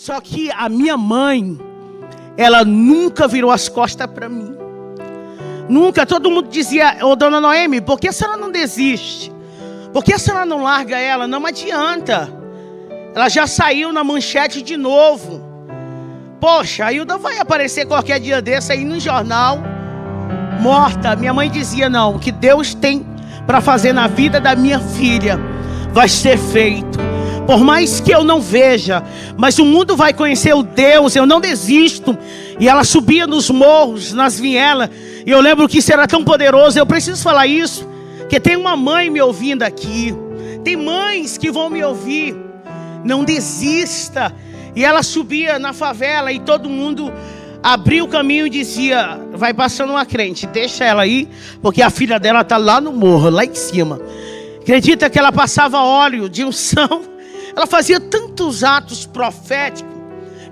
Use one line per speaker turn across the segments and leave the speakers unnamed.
Só que a minha mãe, ela nunca virou as costas para mim. Nunca. Todo mundo dizia: ô dona Noemi, por que a senhora não desiste? Por que a senhora não larga ela? Não adianta. Ela já saiu na manchete de novo. Poxa, a Hilda vai aparecer qualquer dia desse aí no jornal, morta. Minha mãe dizia: não, o que Deus tem para fazer na vida da minha filha vai ser feito. Por mais que eu não veja, mas o mundo vai conhecer o Deus, eu não desisto. E ela subia nos morros, nas vielas, e eu lembro que isso era tão poderoso. Eu preciso falar isso, porque tem uma mãe me ouvindo aqui, tem mães que vão me ouvir. Não desista. E ela subia na favela e todo mundo abria o caminho e dizia: vai passando uma crente, deixa ela aí, porque a filha dela está lá no morro, lá em cima. Acredita que ela passava óleo de unção? Ela fazia tantos atos proféticos,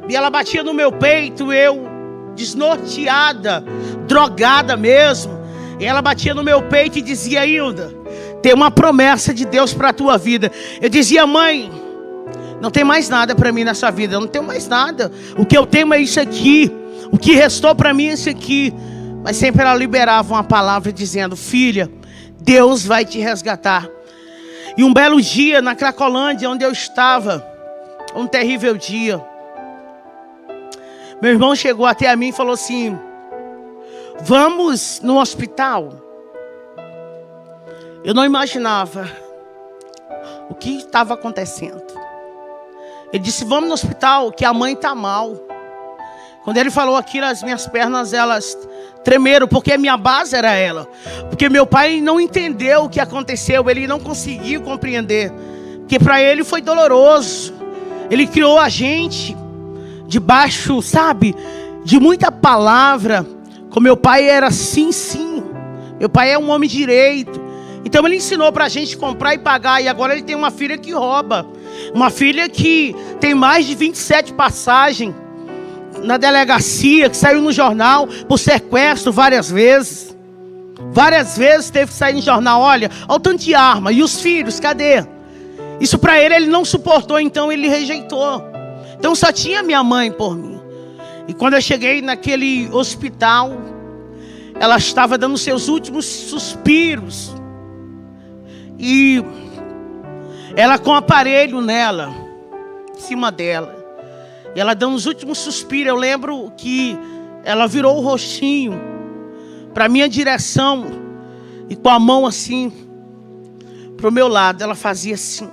e ela batia no meu peito, eu desnorteada, drogada mesmo, e ela batia no meu peito e dizia: Hilda, tem uma promessa de Deus para a tua vida. Eu dizia: mãe, não tem mais nada para mim nessa vida, eu não tenho mais nada, o que eu tenho é isso aqui, o que restou para mim é isso aqui. Mas sempre ela liberava uma palavra dizendo: filha, Deus vai te resgatar. E um belo dia na Cracolândia, onde eu estava, um terrível dia, meu irmão chegou até a mim e falou assim: vamos no hospital. Eu não imaginava o que estava acontecendo. Ele disse: vamos no hospital, que a mãe está mal. Quando ele falou aquilo, as minhas pernas, elas tremeram, porque a minha base era ela. Porque meu pai não entendeu o que aconteceu, ele não conseguiu compreender. Porque para ele foi doloroso. Ele criou a gente debaixo, sabe, de muita palavra. Com meu pai era sim, sim. Meu pai é um homem direito. Então ele ensinou para a gente comprar e pagar. E agora ele tem uma filha que rouba. Uma filha que tem mais de 27 passagens na delegacia, que saiu no jornal por sequestro várias vezes. Várias vezes teve que sair no jornal. Olha o tanto de arma. E os filhos, cadê? Isso para ele não suportou, então ele rejeitou. Então só tinha minha mãe por mim. E quando eu cheguei naquele hospital, ela estava dando seus últimos suspiros. E ela com o aparelho nela, em cima dela. E ela dando os últimos suspiros. Eu lembro que ela virou o rostinho para minha direção. E com a mão assim, para o meu lado, ela fazia assim.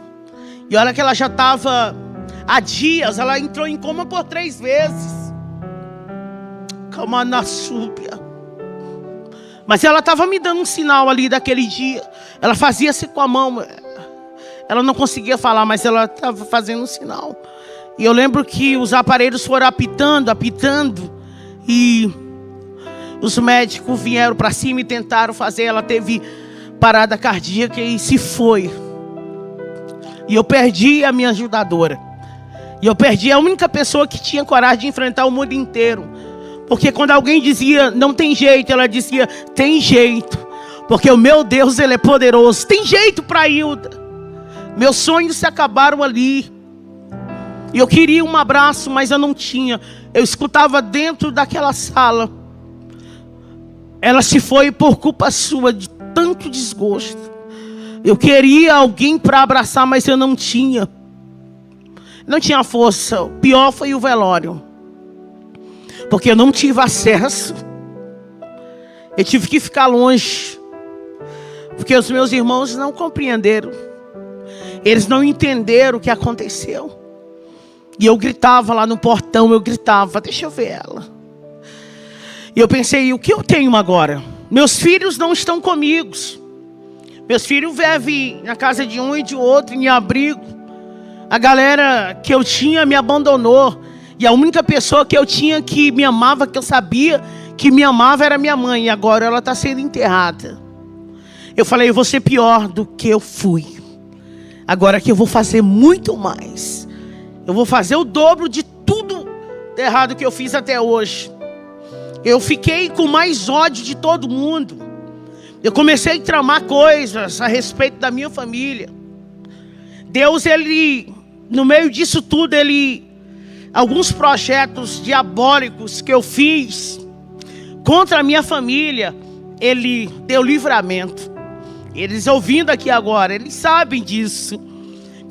E olha que ela já estava há dias, ela entrou em coma por 3 vezes. Calma na súbia. Mas ela estava me dando um sinal ali daquele dia. Ela fazia assim com a mão. Ela não conseguia falar, mas ela estava fazendo um sinal. E eu lembro que os aparelhos foram apitando. E os médicos vieram para cima e tentaram fazer. Ela teve parada cardíaca e se foi. E eu perdi a minha ajudadora. E eu perdi a única pessoa que tinha coragem de enfrentar o mundo inteiro. Porque quando alguém dizia não tem jeito, ela dizia tem jeito. Porque o meu Deus, Ele é poderoso. Tem jeito para Hilda. Meus sonhos se acabaram ali. E eu queria um abraço, mas eu não tinha. Eu escutava dentro daquela sala. Ela se foi por culpa sua, de tanto desgosto. Eu queria alguém para abraçar, mas eu não tinha. Não tinha força. O pior foi o velório. Porque eu não tive acesso. Eu tive que ficar longe. Porque os meus irmãos não compreenderam. Eles não entenderam o que aconteceu. E eu gritava lá no portão, eu gritava, deixa eu ver ela. E eu pensei, o que eu tenho agora? Meus filhos não estão comigo. Meus filhos vivem na casa de um e de outro, em abrigo. A galera que eu tinha me abandonou. E a única pessoa que eu tinha que me amava, que eu sabia que me amava, era minha mãe. E agora ela está sendo enterrada. Eu falei, eu vou ser pior do que eu fui. Agora que eu vou fazer muito mais. Eu vou fazer o dobro de tudo errado que eu fiz até hoje. Eu fiquei com mais ódio de todo mundo. Eu comecei a tramar coisas a respeito da minha família. Deus, Ele, no meio disso tudo, Ele alguns projetos diabólicos que eu fiz contra a minha família, Ele deu livramento. Eles ouvindo aqui agora, eles sabem disso.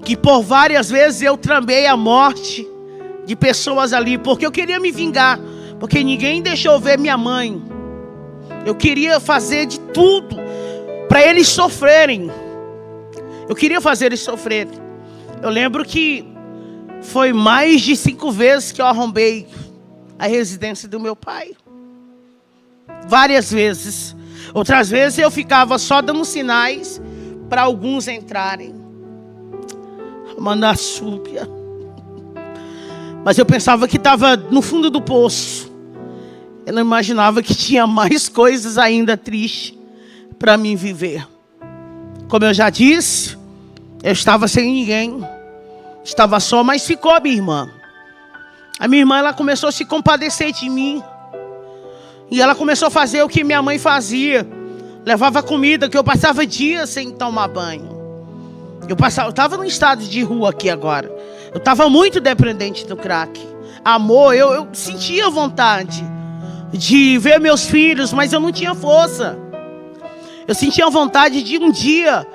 Que por várias vezes eu tramei a morte de pessoas ali, porque eu queria me vingar, porque ninguém deixou ver minha mãe. Eu queria fazer de tudo para eles sofrerem. Eu queria fazer eles sofrerem. Eu lembro que foi mais de 5 vezes que eu arrombei a residência do meu pai. Várias vezes. Outras vezes eu ficava só dando sinais para alguns entrarem. Mandassúpia. Mas eu pensava que estava no fundo do poço. Eu não imaginava que tinha mais coisas ainda tristes para mim viver. Como eu já disse, eu estava sem ninguém. Estava só, mas ficou a minha irmã. A minha irmã, ela começou a se compadecer de mim. E ela começou a fazer o que minha mãe fazia. Levava comida, que eu passava dias sem tomar banho. Eu estava num estado de rua aqui agora. Eu estava muito dependente do crack. Amor, eu sentia vontade de ver meus filhos, mas eu não tinha força. Eu sentia vontade de um dia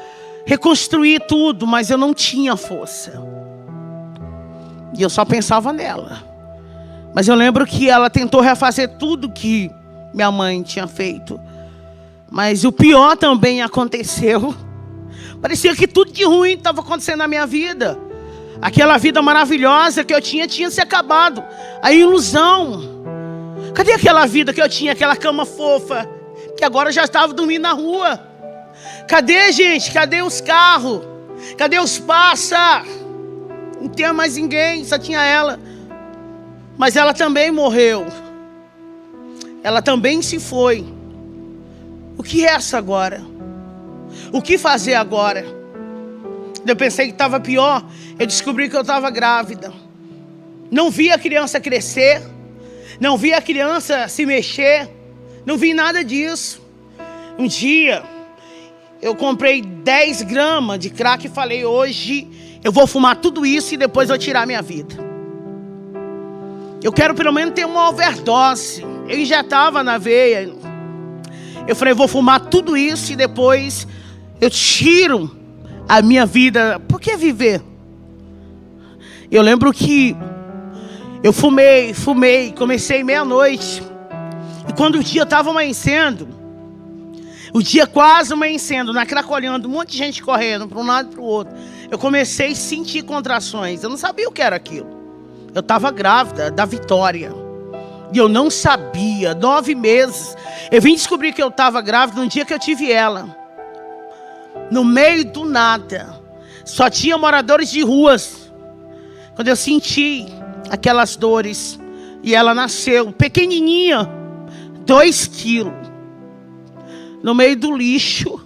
reconstruir tudo, mas eu não tinha força. E eu só pensava nela. Mas eu lembro que ela tentou refazer tudo que minha mãe tinha feito. Mas o pior também aconteceu. Parecia que tudo de ruim estava acontecendo na minha vida. Aquela vida maravilhosa que eu tinha se acabado. A ilusão. Cadê aquela vida que eu tinha, aquela cama fofa, que agora eu já estava dormindo na rua? Cadê, gente? Cadê os carros? Cadê os pássaros? Não tinha mais ninguém, só tinha ela. Mas ela também morreu. Ela também se foi. O que resta agora? O que fazer agora? Eu pensei que estava pior. Eu descobri que eu estava grávida. Não vi a criança crescer. Não vi a criança se mexer. Não vi nada disso. Um dia, eu comprei 10 gramas de crack e falei, hoje eu vou fumar tudo isso e depois vou tirar minha vida. Eu quero pelo menos ter uma overdose. Eu injetava na veia. Eu falei, vou fumar tudo isso e depois eu tiro a minha vida. Por que viver? Eu lembro que eu fumei, comecei meia-noite. E quando o dia estava amanhecendo, o dia quase amanhecendo, na Cracolhando, um monte de gente correndo para um lado e para o outro, eu comecei a sentir contrações. Eu não sabia o que era aquilo. Eu estava grávida da Vitória. E eu não sabia, 9 meses. Eu vim descobrir que eu estava grávida no dia que eu tive ela. No meio do nada. Só tinha moradores de ruas. Quando eu senti aquelas dores. E ela nasceu pequenininha. 2 quilos. No meio do lixo.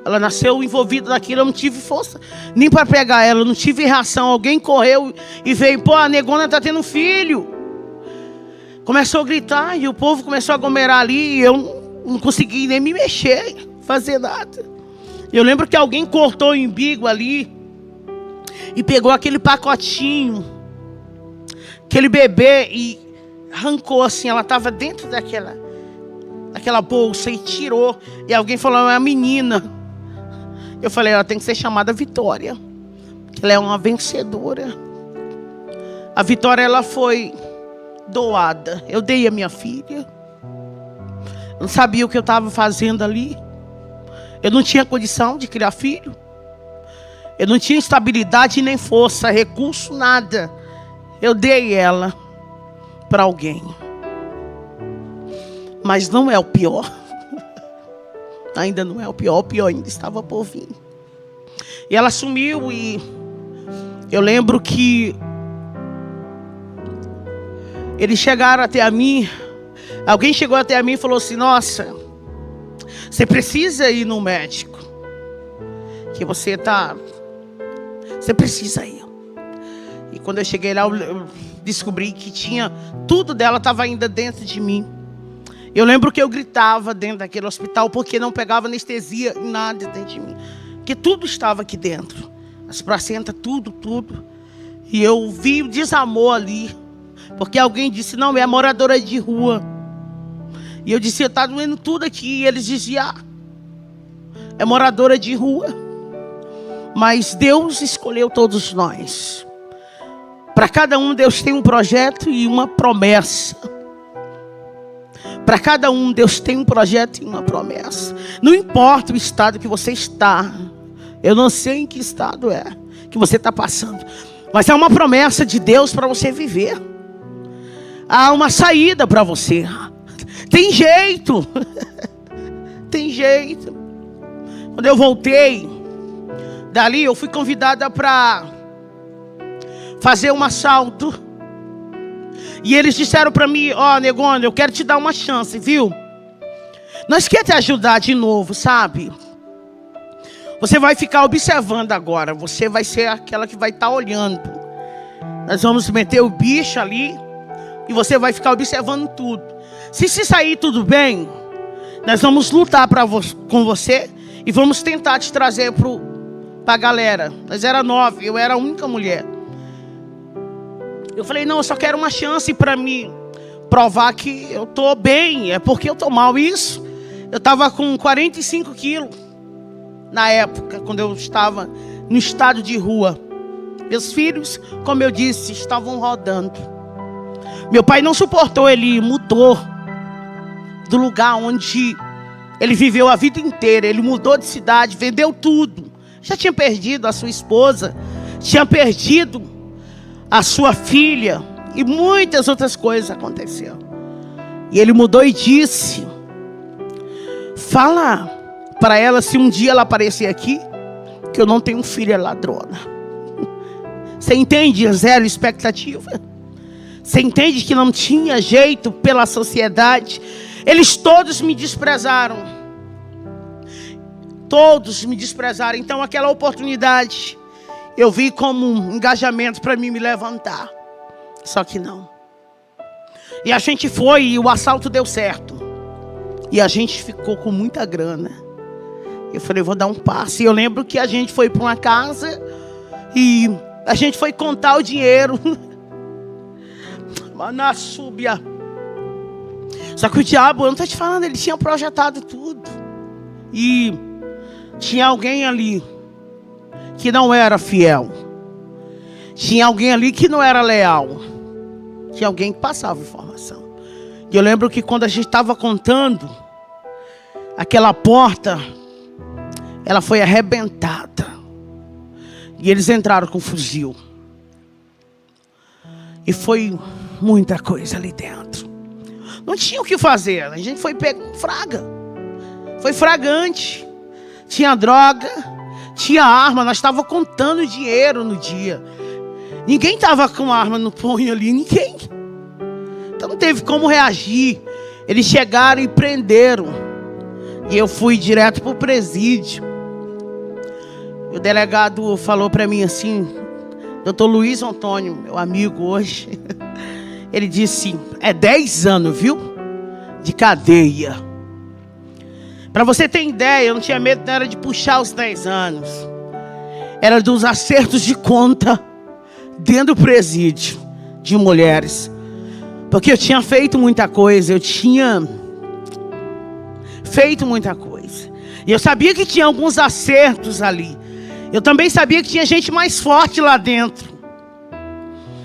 Ela nasceu envolvida naquilo. Eu não tive força nem para pegar ela. Eu não tive reação. Alguém correu e veio. Pô, a negona tá tendo filho. Começou a gritar. E o povo começou a aglomerar ali. E eu não consegui nem me mexer. Fazer nada. Eu lembro que alguém cortou o umbigo ali. E pegou aquele pacotinho. Aquele bebê. E arrancou assim. Ela estava dentro daquela bolsa. E tirou. E alguém falou, é uma menina. Eu falei, ela tem que ser chamada Vitória. Ela é uma vencedora. A Vitória, ela foi doada. Eu dei a minha filha. Eu não sabia o que eu estava fazendo ali. Eu não tinha condição de criar filho. Eu não tinha estabilidade nem força, recurso, nada. Eu dei ela para alguém. Mas não é o pior. Ainda não é o pior ainda estava por vir. E ela sumiu e eu lembro que eles chegaram até a mim. Alguém chegou até a mim e falou assim, nossa, você precisa ir no médico. Que você precisa ir. E quando eu cheguei lá, eu descobri que tudo dela estava ainda dentro de mim. Eu lembro que eu gritava dentro daquele hospital porque não pegava anestesia, nada dentro de mim. Porque tudo estava aqui dentro. as placentas, tudo. E eu vi o desamor ali. Porque alguém disse, não, é moradora de rua. E eu disse, está doendo tudo aqui. E eles diziam, é moradora de rua. Mas Deus escolheu todos nós. Para cada um, Deus tem um projeto e uma promessa. Para cada um, Deus tem um projeto e uma promessa. Não importa o estado que você está. Eu não sei em que estado é que você está passando. Mas há uma promessa de Deus para você viver. Há uma saída para você. Tem jeito. Tem jeito. Quando eu voltei dali, eu fui convidada para fazer um assalto. E eles disseram para mim, ó, negona, eu quero te dar uma chance, viu? Nós queremos te ajudar de novo, sabe? Você vai ficar observando agora. Você vai ser aquela que vai estar olhando. Nós vamos meter o bicho ali. E você vai ficar observando tudo. Se sair tudo bem, nós vamos lutar com você. E vamos tentar te trazer para a galera. Nós era 9, eu era a única mulher. Eu falei, não, eu só quero uma chance para me provar que eu estou bem. É porque eu estou mal. Isso, eu estava com 45 quilos na época, quando eu estava no estado de rua. Meus filhos, como eu disse, estavam rodando. Meu pai não suportou, ele mudou do lugar onde ele viveu a vida inteira. Ele mudou de cidade, vendeu tudo. Já tinha perdido a sua esposa, tinha perdido a sua filha e muitas outras coisas aconteceram. E ele mudou e disse, fala para ela, se um dia ela aparecer aqui, que eu não tenho filha ladrona. Você entende? Zero expectativa. Você entende que não tinha jeito pela sociedade? Eles todos me desprezaram. Todos me desprezaram. Então aquela oportunidade eu vi como um engajamento para mim me levantar. Só que não. E a gente foi e o assalto deu certo. E a gente ficou com muita grana. Eu falei, vou dar um passo. E eu lembro que a gente foi para uma casa e a gente foi contar o dinheiro. Na súbia. Só que o diabo, eu não estou te falando, ele tinha projetado tudo. E tinha alguém ali que não era fiel. Tinha alguém ali que não era leal. Tinha alguém que passava informação. E eu lembro que quando a gente estava contando, aquela porta, ela foi arrebentada. E eles entraram com fuzil. E foi muita coisa ali dentro. Não tinha o que fazer. A gente foi pego com fraga. Foi fragante. Tinha droga, tinha arma. Nós estávamos contando dinheiro no dia. Ninguém estava com arma no punho ali. Ninguém. Então não teve como reagir. Eles chegaram e prenderam. E eu fui direto para o presídio. O delegado falou para mim assim, Dr. Luiz Antônio, meu amigo hoje, ele disse, é 10 anos, viu? De cadeia. Para você ter ideia, eu não tinha medo, não era de puxar os 10 anos. Era dos acertos de conta dentro do presídio de mulheres. Porque eu tinha feito muita coisa, eu tinha feito muita coisa. E eu sabia que tinha alguns acertos ali. Eu também sabia que tinha gente mais forte lá dentro.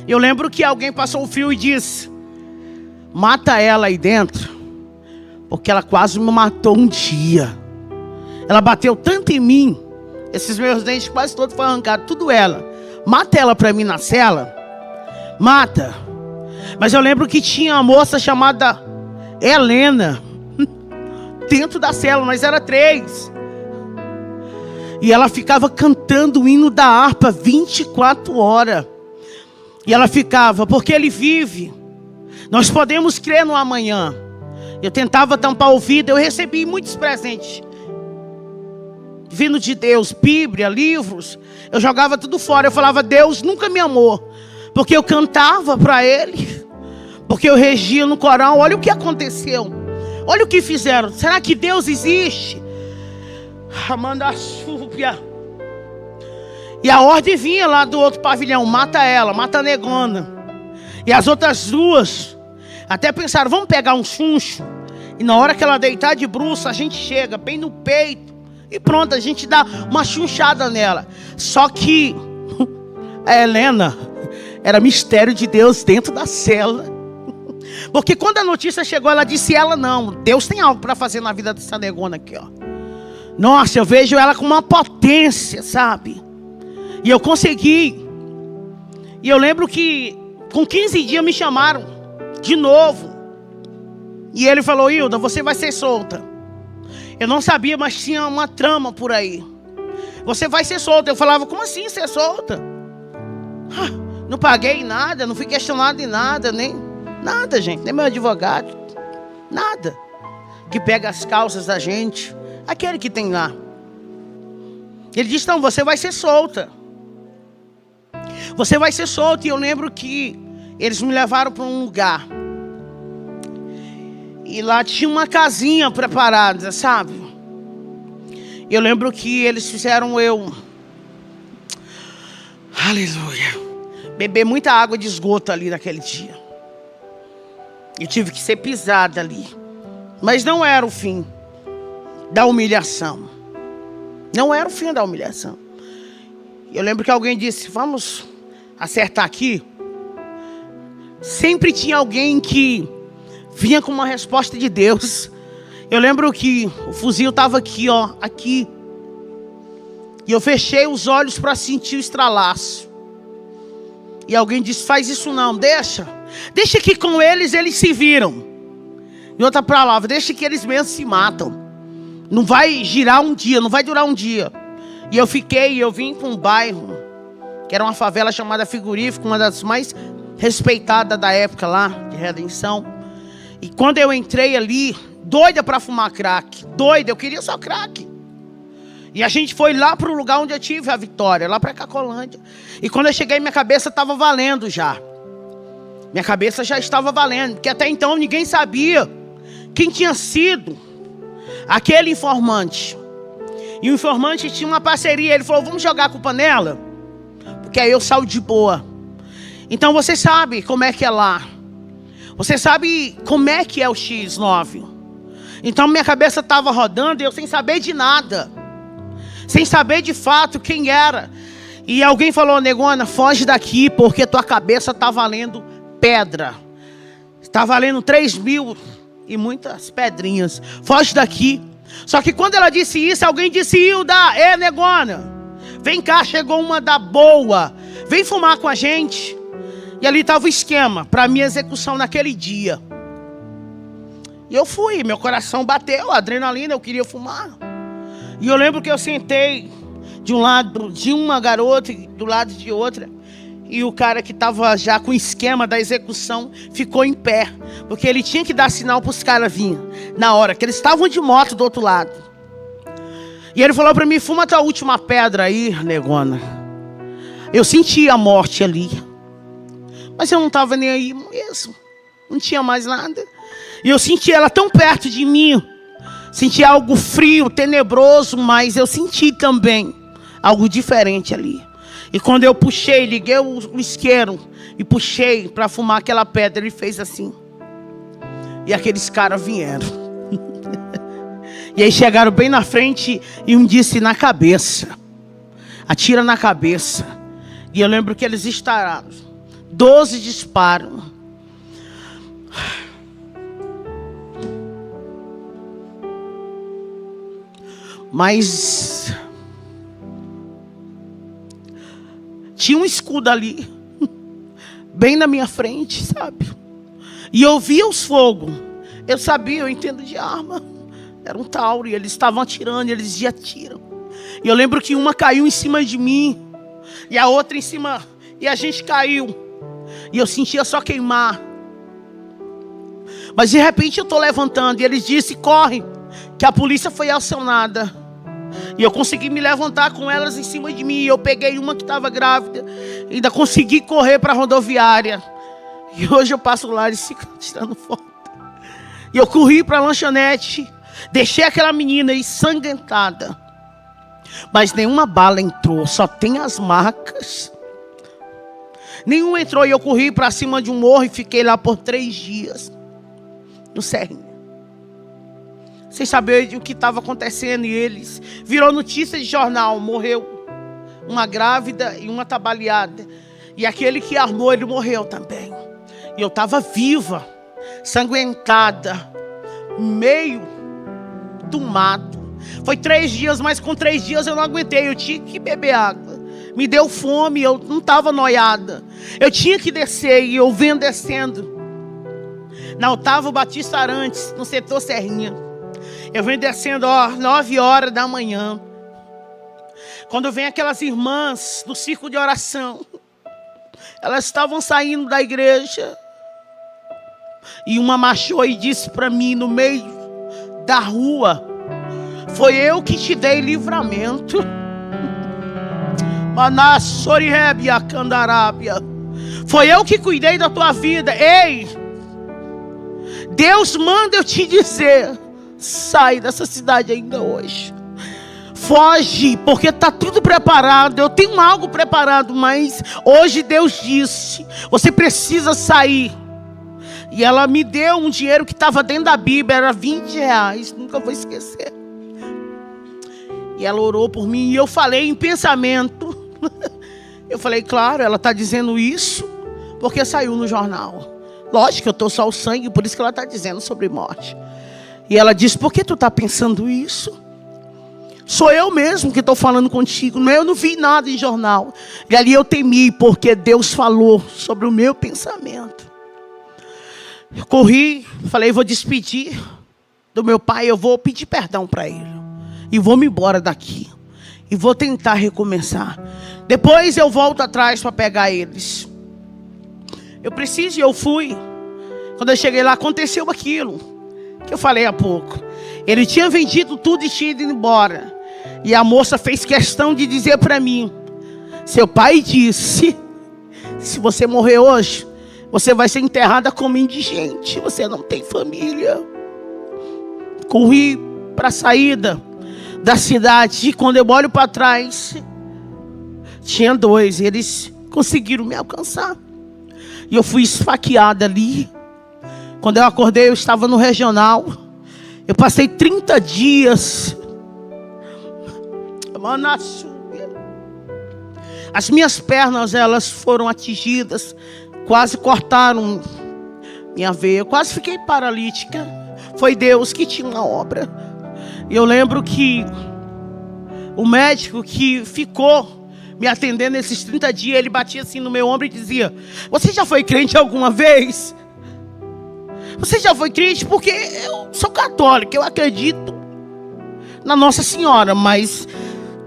Eu lembro que alguém passou o fio e disse, mata ela aí dentro, porque ela quase me matou um dia. Ela bateu tanto em mim, esses meus dentes quase todos foram arrancados, tudo ela. Mata ela para mim na cela, mata. Mas eu lembro que tinha uma moça chamada Helena, dentro da cela, nós era 3. E ela ficava cantando o hino da harpa 24 horas. E ela ficava, porque ele vive. Nós podemos crer no amanhã. Eu tentava tampar o ouvido, eu recebi muitos presentes. Vindo de Deus, Bíblia, livros. Eu jogava tudo fora, eu falava, Deus nunca me amou. Porque eu cantava para Ele. Porque eu regia no coral, olha o que aconteceu. Olha o que fizeram, será que Deus existe? Amanda Súbia. E a ordem vinha lá do outro pavilhão: mata ela, mata a negona. E as outras duas até pensaram: vamos pegar um chuncho, e na hora que ela deitar de bruços, a gente chega bem no peito e pronto, a gente dá uma chunchada nela. Só que a Helena era mistério de Deus dentro da cela. Porque quando a notícia chegou, ela disse: ela não, Deus tem algo para fazer na vida dessa negona aqui, ó. Nossa, eu vejo ela com uma potência, sabe? E eu consegui. E eu lembro que com 15 dias me chamaram de novo. E ele falou: Hilda, você vai ser solta. Eu não sabia, mas tinha uma trama por aí. Você vai ser solta. Eu falava: como assim ser solta? Não paguei nada, não fui questionado em nada, nem nada, gente. Nem meu advogado. Nada. Que pega as causas da gente. Aquele que tem lá. Ele disse: não, você vai ser solta. Você vai ser solta. E eu lembro que eles me levaram para um lugar. E lá tinha uma casinha preparada, sabe? Eu lembro que eles fizeram eu, aleluia, beber muita água de esgoto ali naquele dia. Eu tive que ser pisada ali. Mas não era o fim da humilhação. Não era o fim da humilhação. Eu lembro que alguém disse: vamos acertar aqui. Sempre tinha alguém que vinha com uma resposta de Deus. Eu lembro que o fuzil estava aqui, ó, aqui. E eu fechei os olhos para sentir o estralaço. E alguém disse: faz isso não, deixa que com eles se viram. Em outra palavra, deixa que eles mesmos se matam. Não vai girar um dia, não vai durar um dia. E eu vim para um bairro, que era uma favela chamada Frigorífico, uma das mais respeitadas da época lá, de Redenção. E quando eu entrei ali, doida para fumar crack, doida, eu queria só crack. E a gente foi lá para o lugar onde eu tive a vitória, lá para Cacolândia. E quando eu cheguei, minha cabeça estava valendo já. Minha cabeça já estava valendo, porque até então ninguém sabia quem tinha sido aquele informante. E o informante tinha uma parceria. Ele falou: vamos jogar a culpa nela, porque aí eu saio de boa. Então você sabe como é que é lá. Você sabe como é que é o X9. Então minha cabeça estava rodando e eu sem saber de nada. Sem saber de fato quem era. E alguém falou: negona, foge daqui, porque tua cabeça está valendo pedra. Está valendo 3.000 e muitas pedrinhas. Foge daqui. Só que quando ela disse isso, alguém disse: Hilda, negona, vem cá, chegou uma da boa, vem fumar com a gente. E ali estava o esquema para a minha execução naquele dia. E eu fui, meu coração bateu, adrenalina, eu queria fumar. E eu lembro que eu sentei de um lado de uma garota e do lado de outra. E o cara que estava já com o esquema da execução ficou em pé, porque ele tinha que dar sinal para os caras virem na hora, que eles estavam de moto do outro lado. E ele falou para mim: fuma tua última pedra aí, negona. Eu senti a morte ali, mas eu não estava nem aí mesmo. Não tinha mais nada. E eu senti ela tão perto de mim. Senti algo frio, tenebroso, mas eu senti também algo diferente ali. E quando eu puxei, liguei o isqueiro e puxei para fumar aquela pedra, ele fez assim. E aqueles caras vieram. E aí chegaram bem na frente e um disse: na cabeça. Atira na cabeça. E eu lembro que eles estouraram 12 disparos. Mas tinha um escudo ali, bem na minha frente, sabe? E eu via os fogos. Eu sabia, eu entendo de arma. Era um Tauro e eles estavam atirando, e eles já atiram. E eu lembro que uma caiu em cima de mim, e a outra em cima, e a gente caiu. E eu sentia só queimar. Mas de repente eu estou levantando, e eles disseram: corre, que a polícia foi acionada. E eu consegui me levantar com elas em cima de mim. E eu peguei uma que estava grávida. E ainda consegui correr para a rodoviária. E hoje eu passo lá e fico tirando foto. E eu corri para a lanchonete. Deixei aquela menina ensanguentada. Mas nenhuma bala entrou, só tem as marcas. Nenhum entrou e eu corri para cima de um morro e fiquei lá por 3 dias. No Serrinha. Sem saber o que estava acontecendo. E eles virou notícia de jornal. Morreu uma grávida e uma trabalhada. E aquele que armou, ele morreu também. E eu estava viva, sanguentada, meio do mato. Foi 3 dias, mas com 3 dias eu não aguentei. Eu tinha que beber água. Me deu fome, eu não estava noiada. Eu tinha que descer e eu venho descendo. Na Otávio Batista Arantes, no setor Serrinha. Eu venho descendo, 9 horas da manhã. Quando vem aquelas irmãs do círculo de oração. Elas estavam saindo da igreja. E uma marchou e disse para mim no meio da rua: foi eu que te dei livramento. Manassorirebia Candarábia. Foi eu que cuidei da tua vida. Ei, Deus manda eu te dizer: sai dessa cidade ainda hoje. Foge, porque está tudo preparado. Eu tenho algo preparado, mas hoje Deus disse: você precisa sair. E ela me deu um dinheiro que estava dentro da Bíblia, era R$20, nunca vou esquecer. E ela orou por mim e eu falei em pensamento. Eu falei, claro, ela está dizendo isso porque saiu no jornal. Lógico que eu estou só o sangue, por isso que ela está dizendo sobre morte. E ela disse, por que tu está pensando isso? Sou eu mesmo que estou falando contigo. Eu não vi nada em jornal. E ali eu temi, porque Deus falou sobre o meu pensamento. Eu corri, falei, vou despedir do meu pai. Eu vou pedir perdão para ele. E vou me embora daqui. E vou tentar recomeçar. Depois eu volto atrás para pegar eles. Eu preciso e eu fui. Quando eu cheguei lá, aconteceu aquilo que eu falei há pouco. Ele tinha vendido tudo e tinha ido embora. E a moça fez questão de dizer para mim: seu pai disse, se você morrer hoje, você vai ser enterrada como indigente. Você não tem família. Corri para a saída da cidade. E quando eu olho para trás, tinha 2. Eles conseguiram me alcançar. E eu fui esfaqueada ali. Quando eu acordei, eu estava no regional. Eu passei 30 dias. As minhas pernas, elas foram atingidas. Quase cortaram minha veia. Eu quase fiquei paralítica. Foi Deus que tinha uma obra. E eu lembro que o médico que ficou me atendendo esses 30 dias, ele batia assim no meu ombro e dizia: você já foi crente alguma vez? Você já foi crente? Porque eu sou católico, eu acredito na Nossa Senhora, mas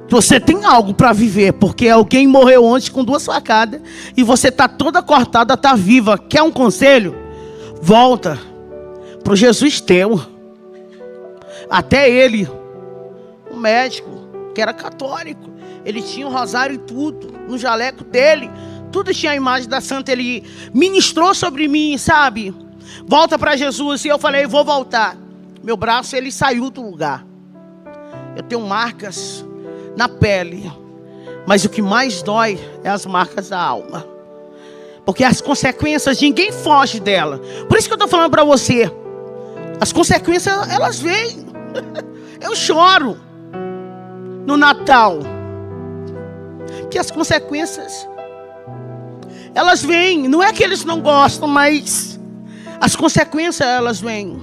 você tem algo para viver, porque alguém morreu ontem com 2 facadas e você está toda cortada, está viva. Quer um conselho? Volta para o Jesus teu. Até ele, um médico que era católico, ele tinha um rosário e tudo, no jaleco dele, tudo tinha a imagem da santa. Ele ministrou sobre mim, sabe? Volta para Jesus. E eu falei, vou voltar. Meu braço, ele saiu do lugar. Eu tenho marcas na pele, mas o que mais dói é as marcas da alma, porque as consequências, ninguém foge dela. Por isso que eu estou falando para você, as consequências, elas vêm. Eu choro no Natal, que as consequências, elas vêm. Não é que eles não gostam, mas as consequências, elas vêm.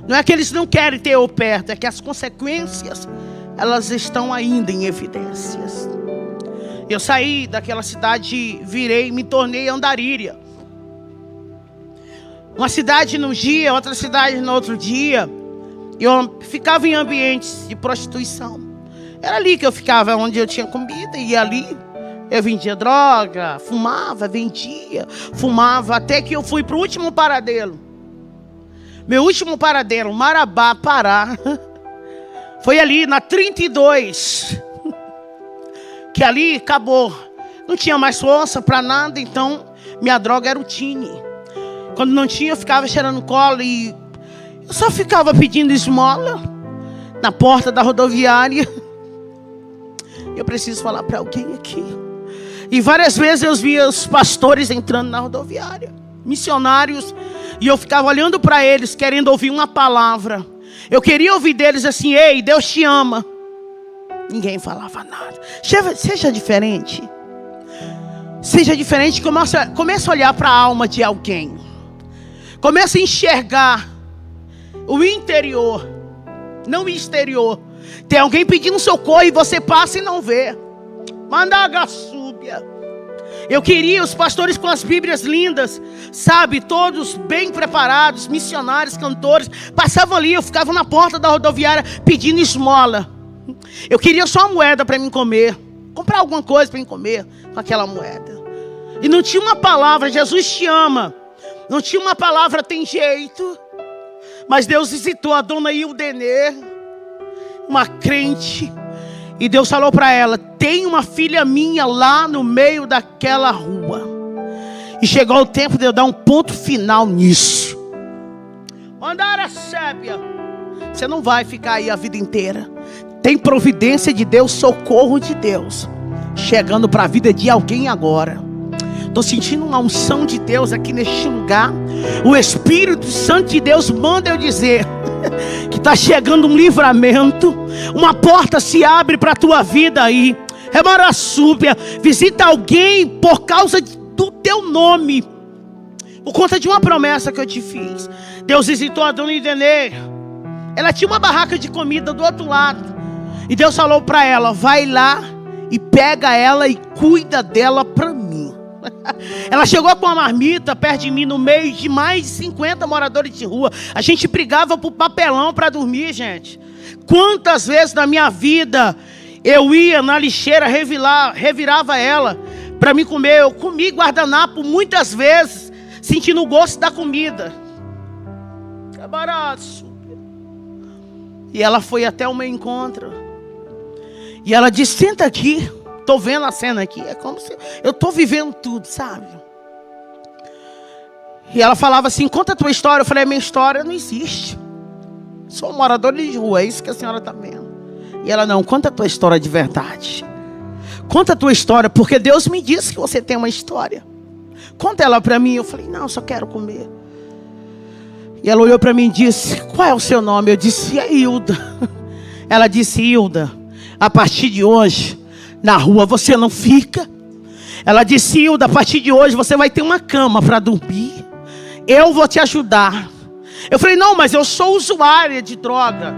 Não é que eles não querem ter eu perto, é que as consequências, elas estão ainda em evidências. Eu saí daquela cidade, virei, me tornei Andaríria. Uma cidade num dia, outra cidade no outro dia. Eu ficava em ambientes de prostituição. Era ali que eu ficava, onde eu tinha comida. E ali eu vendia droga, fumava, vendia, fumava. Até que eu fui para o último paradeiro. Meu último paradeiro, Marabá, Pará. Foi ali na 32. Que ali acabou. Não tinha mais força para nada. Então minha droga era o tine. Quando não tinha, eu ficava cheirando cola. E eu só ficava pedindo esmola na porta da rodoviária. Eu preciso falar para alguém aqui. E várias vezes eu via os pastores entrando na rodoviária, missionários, e eu ficava olhando para eles, querendo ouvir uma palavra. Eu queria ouvir deles assim: ei, Deus te ama. Ninguém falava nada. Seja diferente. Seja diferente. Comece a olhar para a alma de alguém. Comece a enxergar o interior, não o exterior. Tem alguém pedindo socorro e você passa e não vê. Mandaga súbia. Eu queria os pastores com as Bíblias lindas, sabe, todos bem preparados, missionários, cantores, passavam ali, eu ficava na porta da rodoviária pedindo esmola. Eu queria só uma moeda para mim comer, comprar alguma coisa para mim comer com aquela moeda. E não tinha uma palavra: Jesus te ama. Não tinha uma palavra: tem jeito. Mas Deus visitou a dona Ildenê, uma crente, e Deus falou para ela: tem uma filha minha lá no meio daquela rua. E chegou o tempo de eu dar um ponto final nisso. Andara sébia. Você não vai ficar aí a vida inteira. Tem providência de Deus, socorro de Deus chegando para a vida de alguém agora. Estou sentindo uma unção de Deus aqui neste lugar. O Espírito Santo de Deus manda eu dizer que está chegando um livramento. Uma porta se abre para a tua vida aí. Remara súbia. Visita alguém por causa do teu nome, por conta de uma promessa que eu te fiz. Deus visitou a dona Idenê. Ela tinha uma barraca de comida do outro lado. E Deus falou para ela: vai lá e pega ela e cuida dela para mim. Ela chegou com uma marmita perto de mim, no meio de mais de 50 moradores de rua. A gente brigava por papelão para dormir, gente. Quantas vezes na minha vida eu ia na lixeira, revirava ela para me comer. Eu comi guardanapo muitas vezes, sentindo o gosto da comida. É barato. E ela foi até o meu encontro. E ela disse: senta aqui. Estou vendo a cena aqui. É como se eu estou vivendo tudo, sabe? E ela falava assim: conta a tua história. Eu falei: minha história não existe. Sou um morador de rua. É isso que a senhora está vendo. E ela: não, conta a tua história de verdade. Conta a tua história, porque Deus me disse que você tem uma história. Conta ela para mim. Eu falei: não, só quero comer. E ela olhou para mim e disse: qual é o seu nome? Eu disse: é Hilda. Ela disse: Hilda, a partir de hoje, na rua você não fica. Ela disse: Hilda, a partir de hoje você vai ter uma cama para dormir. Eu vou te ajudar. Eu falei: não, mas eu sou usuária de droga.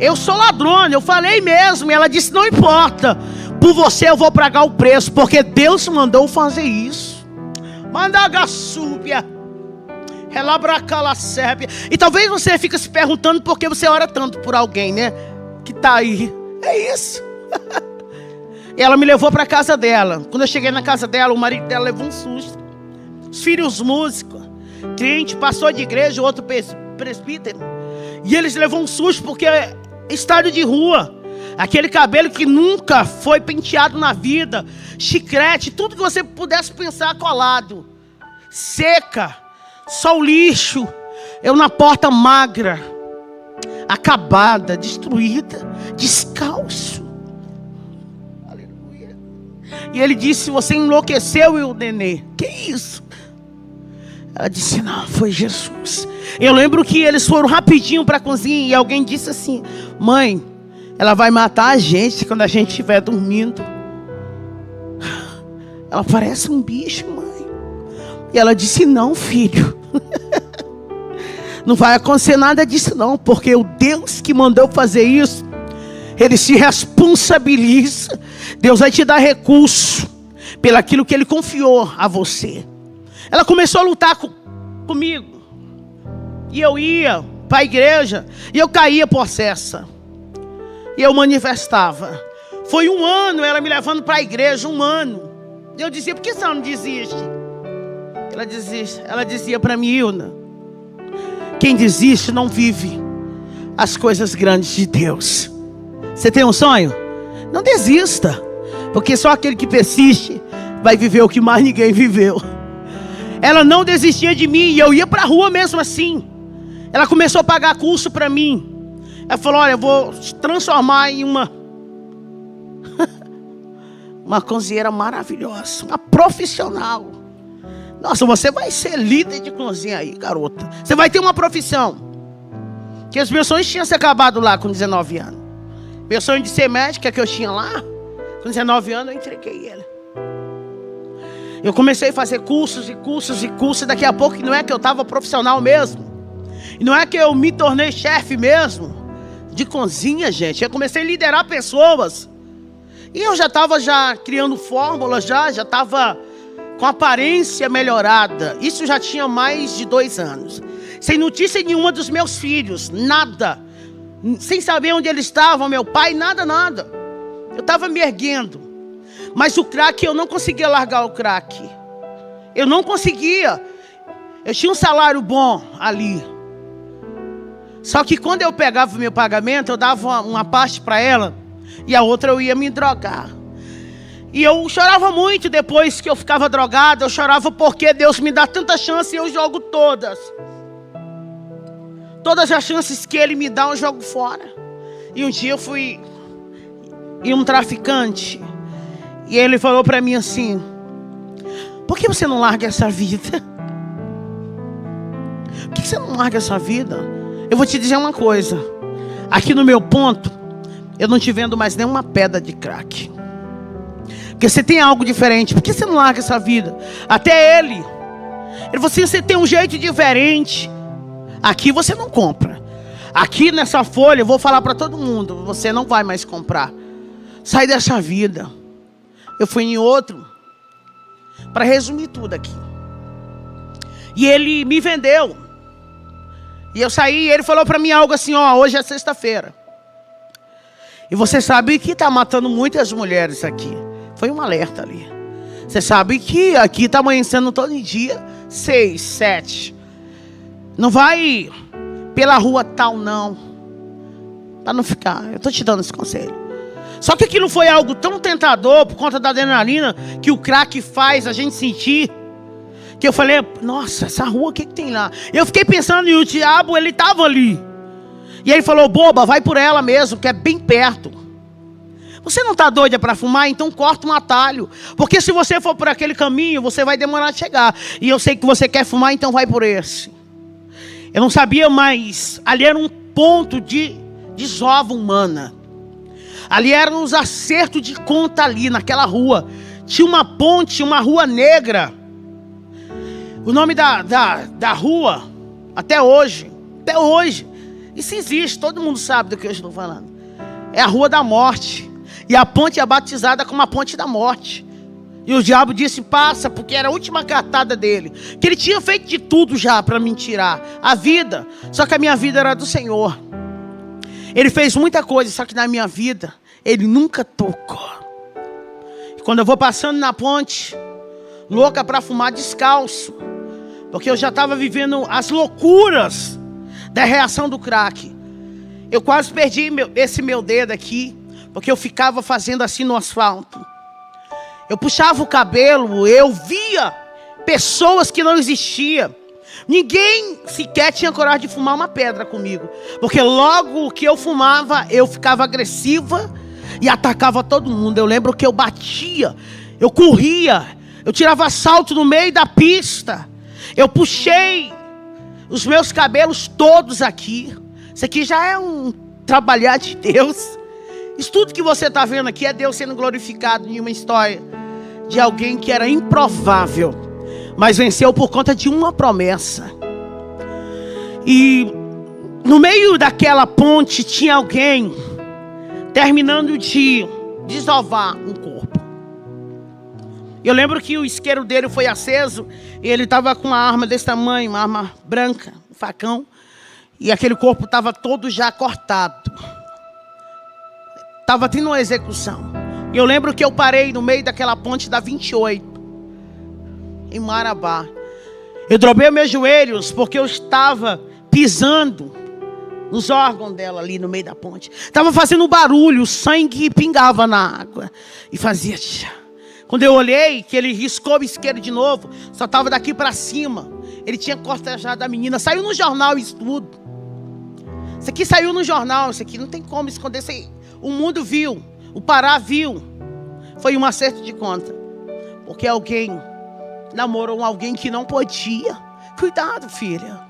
Eu sou ladrona. Eu falei mesmo. E ela disse: não importa. Por você eu vou pagar o preço, porque Deus mandou fazer isso. Mandaga súbia. Relabracala sébia. E talvez você fique se perguntando por que você ora tanto por alguém, né? Que está aí. É isso. E ela me levou para a casa dela. Quando eu cheguei na casa dela, o marido dela levou um susto. Os filhos músicos, crente, pastor de igreja, outro presbítero. E eles levou um susto porque é estádio de rua. Aquele cabelo que nunca foi penteado na vida. Chiclete, tudo que você pudesse pensar colado. Seca, só o lixo. Eu na porta magra, acabada, destruída, descalço. E ele disse: você enlouqueceu, Ildenê. Que isso? Ela disse: não, foi Jesus. Eu lembro que eles foram rapidinho para a cozinha e alguém disse assim: mãe, ela vai matar a gente quando a gente estiver dormindo. Ela parece um bicho, mãe. E ela disse: não, filho. Não vai acontecer nada disso não, porque o Deus que mandou fazer isso, Ele se responsabiliza. Deus vai te dar recurso pelaquilo que Ele confiou a você. Ela começou a lutar comigo. E eu ia para a igreja e eu caía possessa. E eu manifestava. Foi 1 ano ela me levando para a igreja, 1 ano. E eu dizia: por que você não desiste? Ela dizia para mim: Hilda, quem desiste não vive as coisas grandes de Deus. Você tem um sonho? Não desista, porque só aquele que persiste vai viver o que mais ninguém viveu. Ela não desistia de mim e eu ia para a rua mesmo assim. Ela começou a pagar curso para mim. Ela falou: olha, eu vou te transformar em uma Uma cozinheira maravilhosa, uma profissional. Nossa, você vai ser líder de cozinha aí, garota. Você vai ter uma profissão. Que os meus sonhos tinham se acabado lá com 19 anos. Meu sonho de ser médica que eu tinha lá, com 19 anos eu entreguei ele. Eu comecei a fazer cursos e cursos e cursos. E daqui a pouco não é que eu estava profissional mesmo. E não é que eu me tornei chefe mesmo de cozinha, gente. Eu comecei a liderar pessoas. E eu já estava criando fórmulas, já estava com aparência melhorada. Isso já tinha mais de 2 anos. Sem notícia nenhuma dos meus filhos, nada. Sem saber onde eles estavam, meu pai, nada. Eu estava me erguendo. Mas o crack, eu não conseguia largar o crack. Eu não conseguia. Eu tinha um salário bom ali. Só que quando eu pegava o meu pagamento, eu dava uma parte para ela e a outra eu ia me drogar. E eu chorava muito depois que eu ficava drogada. Eu chorava porque Deus me dá tanta chance e eu jogo todas. Todas as chances que Ele me dá, eu jogo fora. E um dia eu fui em um traficante. E ele falou para mim assim: por que você não larga essa vida? Por que você não larga essa vida? Eu vou te dizer uma coisa. Aqui no meu ponto, eu não te vendo mais nenhuma pedra de crack. Porque você tem algo diferente. Por que você não larga essa vida? Até ele falou assim: você tem um jeito diferente. Aqui você não compra. Aqui nessa folha eu vou falar para todo mundo: você não vai mais comprar. Sai dessa vida. Eu fui em outro. Para resumir tudo aqui. E ele me vendeu. E eu saí e ele falou para mim algo assim: ó, hoje é sexta-feira. E você sabe que está matando muitas mulheres aqui. Foi um alerta ali. Você sabe que aqui está amanhecendo todo dia 6, 7. Não vai pela rua tal não. Para não ficar. Eu estou te dando esse conselho. Só que aquilo foi algo tão tentador por conta da adrenalina que o crack faz a gente sentir, que eu falei: nossa, essa rua, o que tem lá? Eu fiquei pensando, e o diabo, ele estava ali. E ele falou: boba, vai por ela mesmo, que é bem perto. Você não está doida para fumar? Então corta um atalho. Porque se você for por aquele caminho, você vai demorar a chegar. E eu sei que você quer fumar, então vai por esse. Eu não sabia, mas ali era um ponto de desova humana. Ali eram os acertos de conta ali, naquela rua. Tinha uma ponte, uma rua negra. O nome da rua, até hoje, isso existe, todo mundo sabe do que eu estou falando. É a Rua da Morte. E a ponte é batizada como a Ponte da Morte. E o diabo disse: passa, porque era a última cartada dele. Que ele tinha feito de tudo já para me tirar a vida. Só que a minha vida era do Senhor. Ele fez muita coisa, só que na minha vida Ele nunca tocou. E quando eu vou passando na ponte, louca para fumar descalço, porque eu já estava vivendo as loucuras da reação do crack. Eu quase perdi esse meu dedo aqui, porque eu ficava fazendo assim no asfalto. Eu puxava o cabelo, eu via pessoas que não existiam. Ninguém sequer tinha coragem de fumar uma pedra comigo. Porque logo que eu fumava, eu ficava agressiva e atacava todo mundo. Eu lembro que eu batia, eu corria, eu tirava salto no meio da pista. Eu puxei os meus cabelos todos aqui. Isso aqui já é um trabalhar de Deus. Isso tudo que você está vendo aqui é Deus sendo glorificado em uma história de alguém que era improvável, mas venceu por conta de uma promessa. E no meio daquela ponte tinha alguém terminando de desovar um corpo. Eu lembro que o isqueiro dele foi aceso e ele estava com uma arma desse tamanho, uma arma branca, um facão, e aquele corpo estava todo já cortado. Estava tendo uma execução. E eu lembro que eu parei no meio daquela ponte da 28, em Marabá. Eu dobrei meus joelhos porque eu estava pisando nos órgãos dela ali no meio da ponte. Estava fazendo barulho, o sangue pingava na água e fazia tchá. Quando eu olhei, que ele riscou o isqueiro de novo, só estava daqui para cima. Ele tinha cortejado a menina. Saiu no jornal isso tudo. Isso aqui saiu no jornal. Isso aqui não tem como esconder. Isso aí, o mundo viu. O Pará viu. Foi um acerto de conta. Porque alguém namorou alguém que não podia. Cuidado, filha.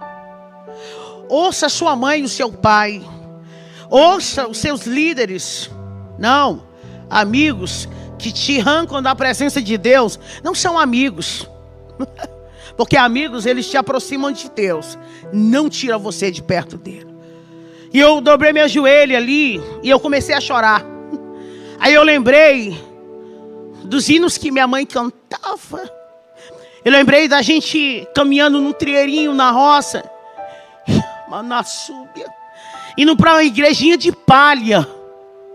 Ouça sua mãe e o seu pai. Ouça os seus líderes. Não, amigos que te arrancam da presença de Deus não são amigos. Porque amigos, eles te aproximam de Deus, não tira você de perto dele. E eu dobrei meu joelho ali e eu comecei a chorar. Aí eu lembrei dos hinos que minha mãe cantava. Eu lembrei da gente caminhando num trieirinho na roça, na súbia, indo para uma igrejinha de palha,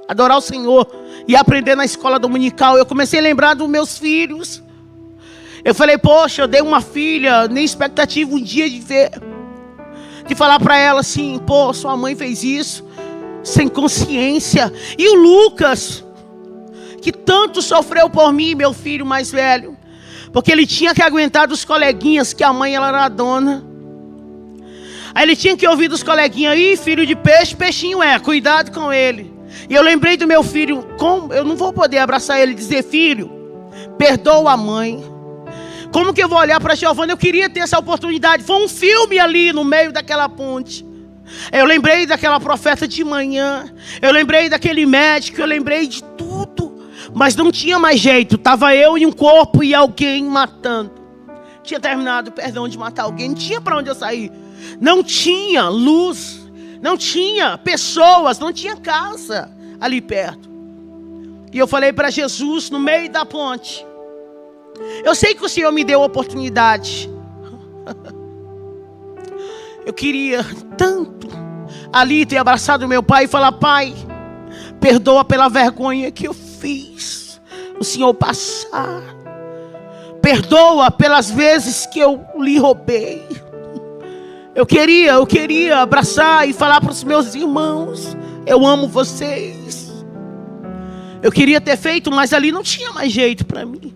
adorar o Senhor e aprender na escola dominical. Eu comecei a lembrar dos meus filhos. Eu falei, poxa, eu dei uma filha, nem expectativa um dia de ver, de falar para ela assim, pô, sua mãe fez isso, sem consciência. E o Lucas, que tanto sofreu por mim, meu filho mais velho, porque ele tinha que aguentar dos coleguinhas, que a mãe ela era a dona. Aí ele tinha que ouvir dos coleguinhas, ih, filho de peixe, peixinho é, cuidado com ele. E eu lembrei do meu filho, como eu não vou poder abraçar ele e dizer, filho, perdoa a mãe. Como que eu vou olhar para Giovana? Eu queria ter essa oportunidade. Foi um filme ali no meio daquela ponte. Eu lembrei daquela profeta de manhã. Eu lembrei daquele médico. Eu lembrei de tudo. Mas não tinha mais jeito. Estava eu e um corpo e alguém matando. Tinha terminado, perdão, de matar alguém. Não tinha para onde eu sair. Não tinha luz. Não tinha pessoas. Não tinha casa ali perto. E eu falei para Jesus no meio da ponte. Eu sei que o Senhor me deu a oportunidade. Eu queria tanto ali ter abraçado meu pai e falar, pai, perdoa pela vergonha que eu fiz o Senhor passar. Perdoa pelas vezes que eu lhe roubei. Eu queria abraçar e falar para os meus irmãos, eu amo vocês. Eu queria ter feito, mas ali não tinha mais jeito para mim.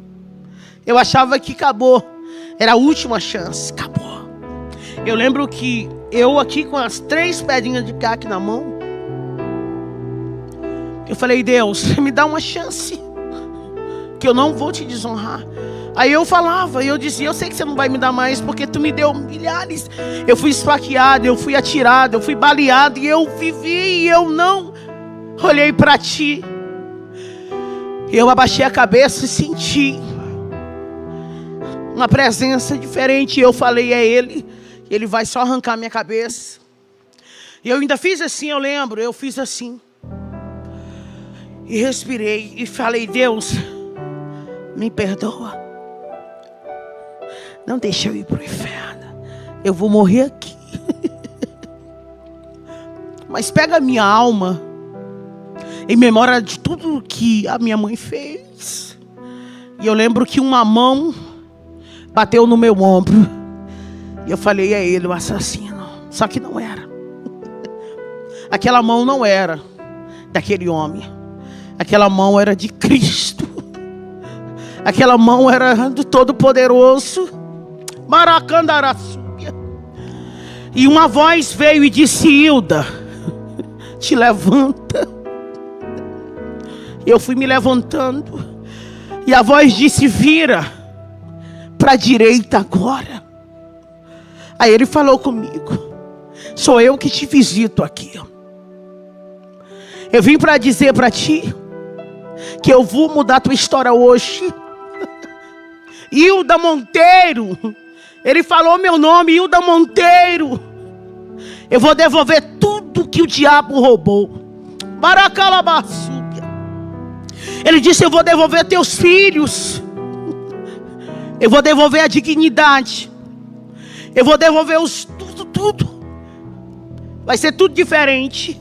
Eu achava que acabou. Era a última chance. Acabou. Eu lembro que eu aqui com as 3 pedrinhas de caque na mão. Eu falei, Deus, me dá uma chance. Que eu não vou te desonrar. Aí eu falava, eu dizia, eu sei que você não vai me dar mais. Porque tu me deu milhares. Eu fui esfaqueado, eu fui atirado, eu fui baleado. E eu vivi e eu não olhei para ti. Eu abaixei a cabeça e senti uma presença diferente. Eu falei, é ele. Ele vai só arrancar minha cabeça. E eu ainda fiz assim, eu lembro. Eu fiz assim. E respirei. E falei, Deus, me perdoa. Não deixa eu ir para o inferno. Eu vou morrer aqui. Mas pega a minha alma. Em memória de tudo que a minha mãe fez. E eu lembro que uma mão bateu no meu ombro. E eu falei, é ele o assassino. Só que não era. Aquela mão não era daquele homem. Aquela mão era de Cristo. Aquela mão era do Todo-Poderoso. Maracandaraçúbia. E uma voz veio e disse, Hilda, te levanta. Eu fui me levantando. E a voz disse, vira para a direita agora. Aí ele falou comigo, sou eu que te visito aqui. Eu vim para dizer para ti que eu vou mudar tua história hoje. Hilda Monteiro. Ele falou meu nome, Hilda Monteiro. Eu vou devolver tudo que o diabo roubou. Baracalabaçúbia. Ele disse, eu vou devolver teus filhos. Eu vou devolver a dignidade. Eu vou devolver tudo. Vai ser tudo diferente.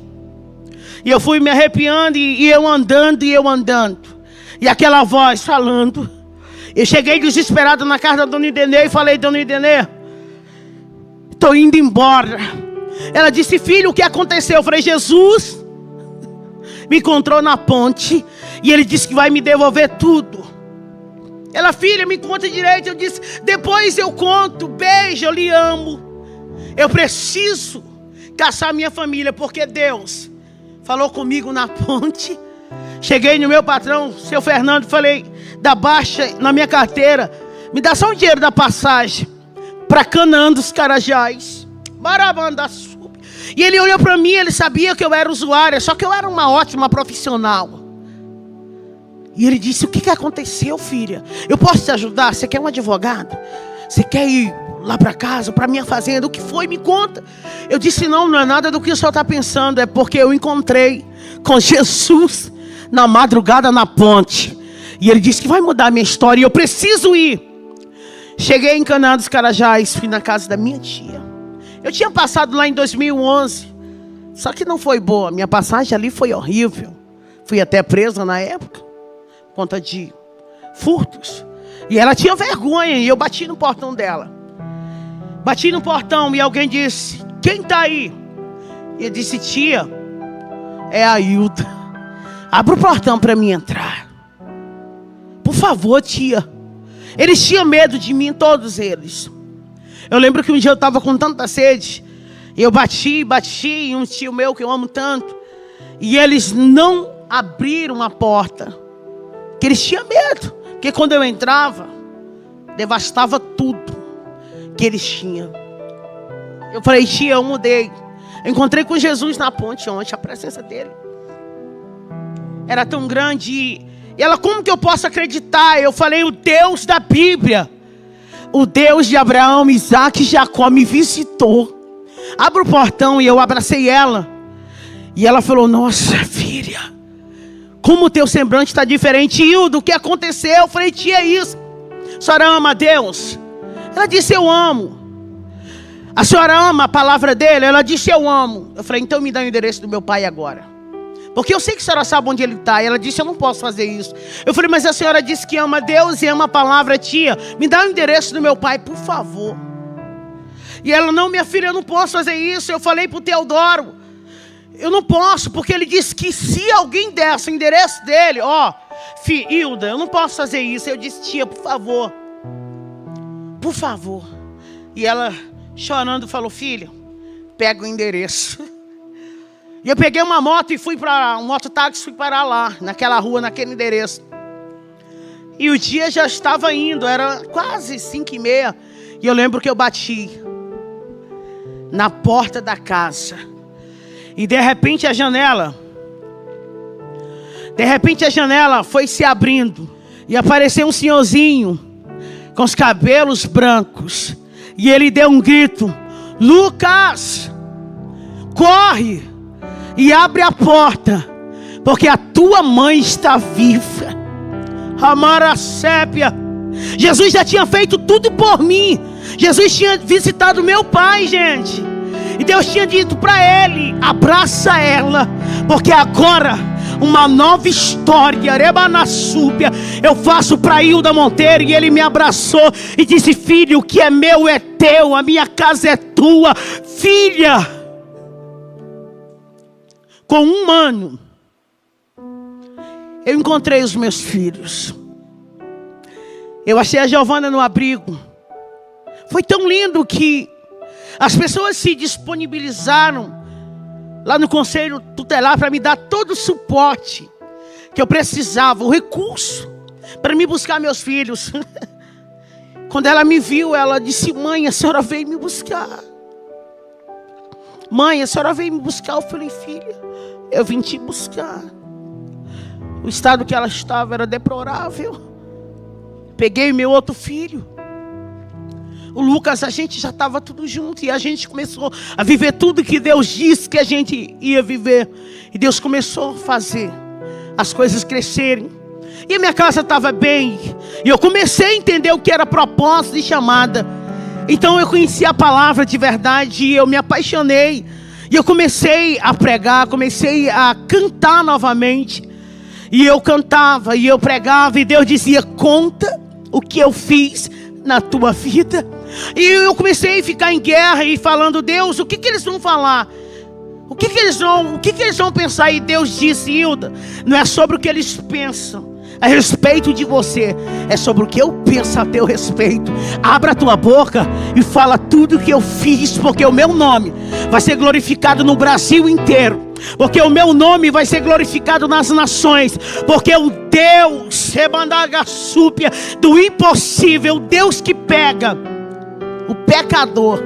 E eu fui me arrepiando e eu andando. E aquela voz falando. Eu cheguei desesperado na casa da dona Idenê e falei, dona Idenê, estou indo embora. Ela disse, filho, o que aconteceu? Eu falei, Jesus me encontrou na ponte e ele disse que vai me devolver tudo. Ela, filha, me conta direito. Eu disse, depois eu conto. Beijo, eu lhe amo. Eu preciso caçar minha família, porque Deus falou comigo na ponte Cheguei no meu patrão, seu Fernando, falei, da baixa na minha carteira, me dá só o dinheiro da passagem para Canaã dos Carajás. Barabandaçu. E ele olhou para mim, ele sabia que eu era usuária, só que eu era uma ótima profissional. E ele disse, o que aconteceu, filha? Eu posso te ajudar? Você quer um advogado? Você quer ir lá para casa, para minha fazenda? O que foi? Me conta. Eu disse, não é nada do que o senhor está pensando. É porque eu encontrei com Jesus na madrugada na ponte. E ele disse que vai mudar a minha história e eu preciso ir. Cheguei em Canaã dos Carajás, fui na casa da minha tia. Eu tinha passado lá em 2011. Só que não foi boa. Minha passagem ali foi horrível. Fui até presa na época, por conta de furtos. E ela tinha vergonha e eu bati no portão dela. Bati no portão e alguém disse, quem está aí? E eu disse, tia, é a Hilda. Abra o portão para mim entrar. Por favor, tia. Eles tinham medo de mim, todos eles. Eu lembro que um dia eu estava com tanta sede. E eu bati em um tio meu que eu amo tanto. E eles não abriram a porta. Porque eles tinham medo. Porque quando eu entrava, devastava tudo que eles tinham. Eu falei, tia, eu mudei. Eu encontrei com Jesus na ponte ontem, a presença dele era tão grande. E ela, como que eu posso acreditar? Eu falei, o Deus da Bíblia, o Deus de Abraão, Isaac e Jacó me visitou. Abra o portão. E eu abracei ela. E ela falou, nossa filha, como o teu semblante está diferente. Hilda, o que aconteceu? Eu falei, tia, é isso. A senhora ama a Deus? Ela disse, eu amo. A senhora ama a palavra dele? Ela disse, eu amo. Eu falei, então me dá o endereço do meu pai agora. Porque eu sei que a senhora sabe onde ele está. E ela disse, eu não posso fazer isso. Eu falei, mas a senhora disse que ama Deus e ama a palavra, tia. Me dá o endereço do meu pai, por favor. E ela, não, minha filha, eu não posso fazer isso. Eu falei para o Teodoro, eu não posso, porque ele disse que se alguém desse o endereço dele, Hilda, eu não posso fazer isso. Eu disse, tia, por favor. Por favor. E ela, chorando, falou, filha, pega o endereço. E eu peguei uma moto e fui para um mototáxi, fui parar lá, naquela rua, naquele endereço. E o dia já estava indo, era quase 5h30. E eu lembro que eu bati na porta da casa. E de repente a janela foi se abrindo. E apareceu um senhorzinho com os cabelos brancos. E ele deu um grito, Lucas, corre e abre a porta, porque a tua mãe está viva. Amara sépia. Jesus já tinha feito tudo por mim. Jesus tinha visitado meu pai, gente. E Deus tinha dito para ele, abraça ela, porque agora uma nova história, Rebanassúbia, eu faço para Hilda Monteiro. E ele me abraçou e disse, filho, o que é meu é teu, a minha casa é tua. Filha, com 1 ano, eu encontrei os meus filhos. Eu achei a Giovana no abrigo. Foi tão lindo que as pessoas se disponibilizaram lá no conselho tutelar para me dar todo o suporte que eu precisava, o recurso para me buscar meus filhos. Quando ela me viu, ela disse, mãe, a senhora veio me buscar. Mãe, a senhora veio me buscar. Eu falei, filha, eu vim te buscar. O estado que ela estava era deplorável. Peguei meu outro filho, o Lucas, a gente já estava tudo junto. E a gente começou a viver tudo que Deus disse que a gente ia viver. E Deus começou a fazer as coisas crescerem. E a minha casa estava bem. E eu comecei a entender o que era propósito e chamada. Então eu conheci a palavra de verdade. E eu me apaixonei. E eu comecei a pregar, comecei a cantar novamente. E eu cantava e eu pregava. E Deus dizia, conta o que eu fiz na tua vida. E eu comecei a ficar em guerra e falando, Deus, o que eles vão falar? O que eles vão pensar? E Deus disse, Hilda, não é sobre o que eles pensam a respeito de você, é sobre o que eu penso a teu respeito. Abra a tua boca e fala tudo o que eu fiz, porque o meu nome vai ser glorificado no Brasil inteiro. Porque o meu nome vai ser glorificado nas nações. Porque o Deus Rebandagassúpia, do impossível, o Deus que pega o pecador,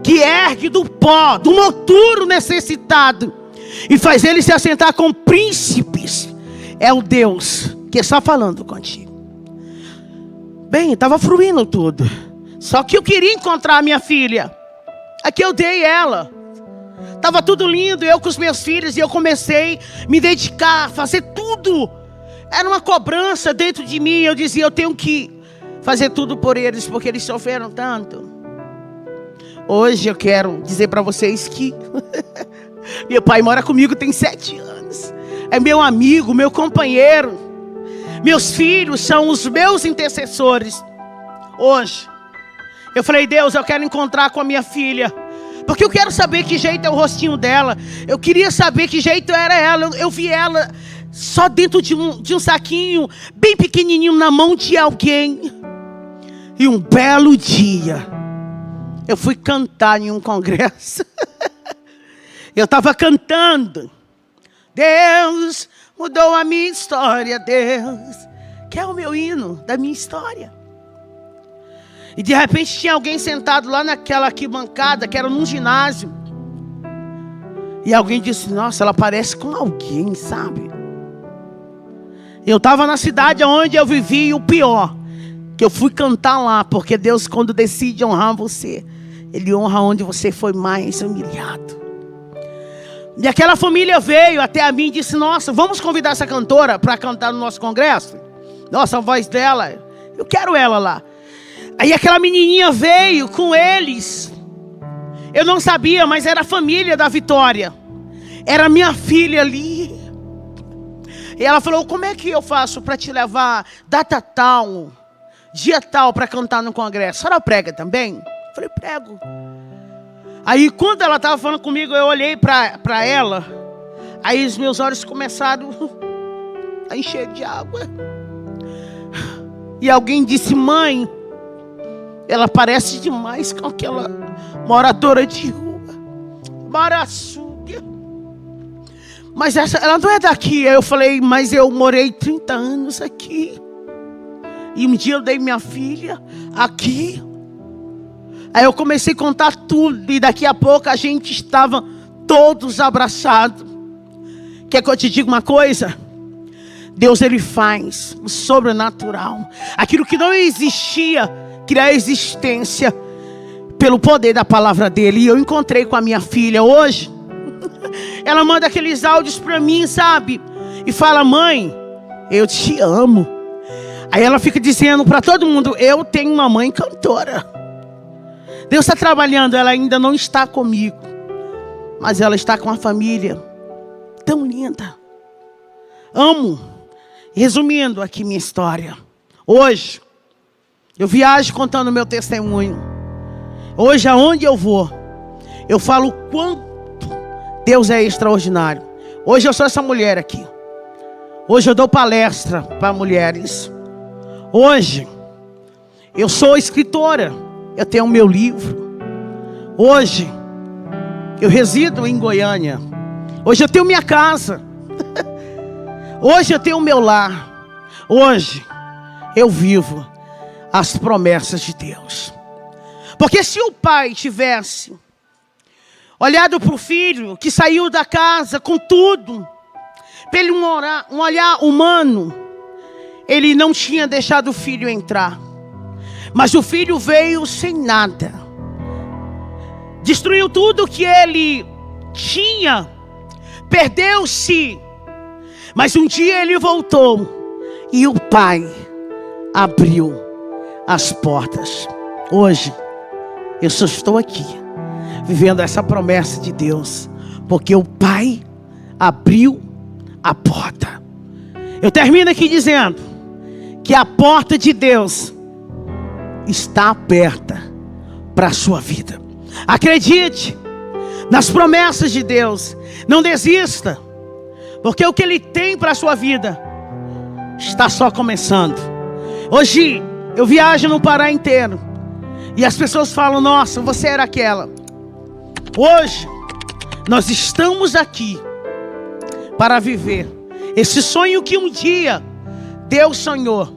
que ergue do pó, do moturo necessitado, e faz ele se assentar com príncipes, é o Deus que está falando contigo. Bem, estava fluindo tudo. Só que eu queria encontrar a minha filha. Aqui eu dei ela. Estava tudo lindo, eu com os meus filhos. E eu comecei a me dedicar, a fazer tudo. Era uma cobrança dentro de mim. Eu dizia, eu tenho que fazer tudo por eles, porque eles sofreram tanto. Hoje eu quero dizer para vocês que meu pai mora comigo tem 7 anos. É meu amigo, meu companheiro. Meus filhos são os meus intercessores. Hoje eu falei, Deus, eu quero encontrar com a minha filha, porque eu quero saber que jeito é o rostinho dela. Eu queria saber que jeito era ela. Eu vi ela só dentro de um saquinho bem pequenininho na mão de alguém. E um belo dia eu fui cantar em um congresso. Eu estava cantando. Deus mudou a minha história, Deus, que é o meu hino da minha história. E de repente tinha alguém sentado lá naquela arquibancada, que era num ginásio. E alguém disse, nossa, ela parece com alguém, sabe? Eu estava na cidade onde eu vivi, e o pior, que eu fui cantar lá, porque Deus, quando decide honrar você, Ele honra onde você foi mais humilhado. E aquela família veio até a mim e disse, nossa, vamos convidar essa cantora para cantar no nosso congresso? Nossa, a voz dela, eu quero ela lá. Aí aquela menininha veio com eles. Eu não sabia, mas era a família da Vitória. Era minha filha ali. E ela falou, como é que eu faço para te levar data tal, dia tal, para cantar no congresso? A senhora prega também? Eu falei, prego. Aí quando ela estava falando comigo, eu olhei para ela. Aí os meus olhos começaram a encher de água. E alguém disse, mãe, ela parece demais com aquela moradora de rua, Maraçuga. Mas ela não é daqui. Aí eu falei, mas eu morei 30 anos aqui. E um dia eu dei minha filha aqui. Aí eu comecei a contar tudo. E daqui a pouco a gente estava todos abraçados. Quer que eu te diga uma coisa? Deus, Ele faz o sobrenatural. Aquilo que não existia, criar existência pelo poder da palavra dele. E eu encontrei com a minha filha hoje. Ela manda aqueles áudios para mim, sabe? E fala, mãe, eu te amo. Aí ela fica dizendo para todo mundo, eu tenho uma mãe cantora. Deus está trabalhando, ela ainda não está comigo, mas ela está com a família tão linda. Amo. Resumindo aqui minha história. Hoje eu viajo contando meu testemunho. Hoje, aonde eu vou, eu falo quanto Deus é extraordinário. Hoje eu sou essa mulher aqui. Hoje eu dou palestra para mulheres. Hoje eu sou escritora. Eu tenho o meu livro. Hoje eu resido em Goiânia. Hoje eu tenho minha casa. Hoje eu tenho o meu lar. Hoje eu vivo as promessas de Deus. Porque se o pai tivesse olhado para o filho que saiu da casa com tudo, pelo um olhar humano, ele não tinha deixado o filho entrar. Mas o filho veio sem nada. Destruiu tudo que ele tinha. Perdeu-se. Mas um dia ele voltou. E o pai abriu as portas. Hoje eu só estou aqui, vivendo essa promessa de Deus, porque o pai abriu a porta. Eu termino aqui dizendo que a porta de Deus está aberta para a sua vida. Acredite nas promessas de Deus. Não desista, porque o que Ele tem para a sua vida está só começando. Hoje eu viajo no Pará inteiro e as pessoas falam, nossa, você era aquela. Hoje Nós estamos aqui para viver esse sonho que um dia Deus sonhou.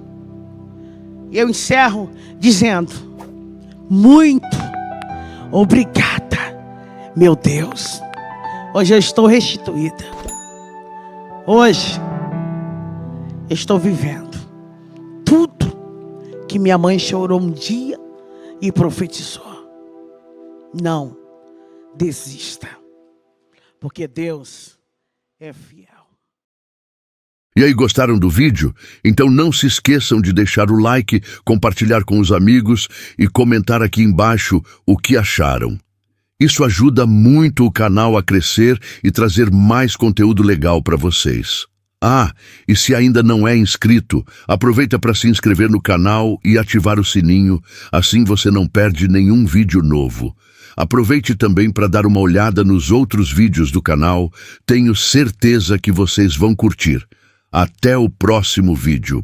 Eu encerro dizendo: muito obrigada, meu Deus. Hoje eu estou restituída. Hoje eu estou vivendo tudo que minha mãe chorou um dia e profetizou. Não desista, porque Deus é fiel.
E aí, gostaram do vídeo? Então não se esqueçam de deixar o like, compartilhar com os amigos e comentar aqui embaixo o que acharam. Isso ajuda muito o canal a crescer e trazer mais conteúdo legal para vocês. Ah, e se ainda não é inscrito, aproveita para se inscrever no canal e ativar o sininho, assim você não perde nenhum vídeo novo. Aproveite também para dar uma olhada nos outros vídeos do canal, tenho certeza que vocês vão curtir. Até o próximo vídeo.